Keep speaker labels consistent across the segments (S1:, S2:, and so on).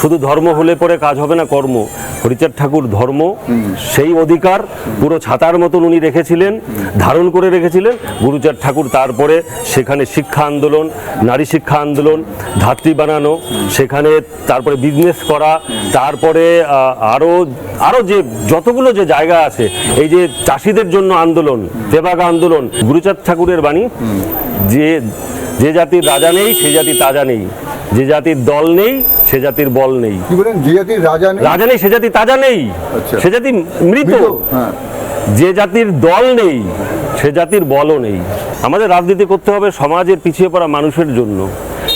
S1: শুধু ধর্ম হলে পরে কাজ হবে না, কর্ম। হরিচাঁদ ঠাকুর ধর্ম, সেই অধিকার পুরো ছাতার মতন উনি রেখেছিলেন, ধারণ করে রেখেছিলেন। গুরুচাঁদ ঠাকুর তারপরে সেখানে শিক্ষা আন্দোলন, নারী শিক্ষা আন্দোলন, ধাত্রী বানানো, সেখানে তারপরে বিজনেস করা, তারপরে আরও যে যতগুলো যে জায়গা আছে, এই যে চাষিদের জন্য আন্দোলন, তেবাগা আন্দোলন। গুরুচাঁদ ঠাকুরের বাণী, যে জাতির রাজা নেই সে জাতি তাজা নেই, যে জাতির দল নেই সে জাতির বল নেই।
S2: কি বলেন? যে জাতির রাজা নেই
S1: সে জাতি তাজা নেই, সে জাতি মৃত। যে জাতির দল নেই সে জাতির বলও নেই। আমাদের রাজনীতি করতে হবে সমাজের পিছিয়ে পড়া মানুষের জন্য।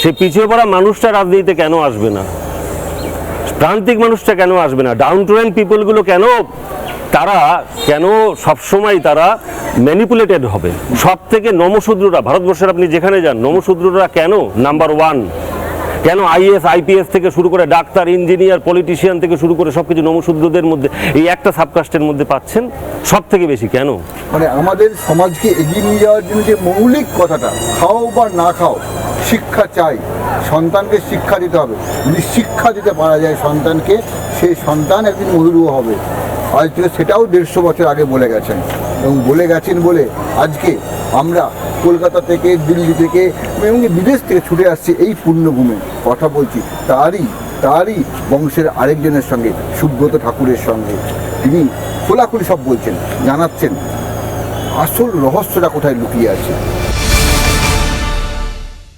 S1: সেই পিছিয়ে পড়া মানুষটা রাজনীতিতে কেন আসবে না? প্রান্তিক মানুষটা কেন আসবে না? ডাউন টু আর্থ পিপলগুলো তারা কেন সবসময় তারা ম্যানিপুলেটেড হবে? সব থেকে নমশূদ্ররা, ভারতবর্ষের আপনি যেখানে যান, নমশূদ্ররা কেন নাম্বার ওয়ান? কেন আইএস আইপিএস থেকে শুরু করে ডাক্তার, ইঞ্জিনিয়ার, পলিটিশিয়ান থেকে শুরু করে সবকিছু নমশূদ্রদের মধ্যে, এই একটা সাবকাস্টের মধ্যে পাচ্ছেন সব থেকে বেশি? কেন?
S2: মানে আমাদের সমাজকে এগিয়ে নিয়ে যাওয়ার জন্য যে মৌলিক কথাটা, খাও বা না খাও, শিক্ষা চাই, সন্তানকে শিক্ষা দিতে হবে। যদি শিক্ষা দিতে পারা যায় সন্তানকে, সেই সন্তান একদিন মহিরুহ হবে। আজ থেকে সেটাও 150 বছর আগে বলে গেছেন, এবং বলে গেছেন বলে আজকে আমরা কলকাতা থেকে, দিল্লি থেকে এবং বিদেশ থেকে ছুটে আসছি এই পুণ্যভূমে। কথা বলছি তারই বংশের আরেকজনের সঙ্গে, সুব্রত ঠাকুরের সঙ্গে। তিনি খোলাখুলি সব বলছেন, জানাচ্ছেন আসল রহস্যটা কোথায় লুকিয়ে আছে।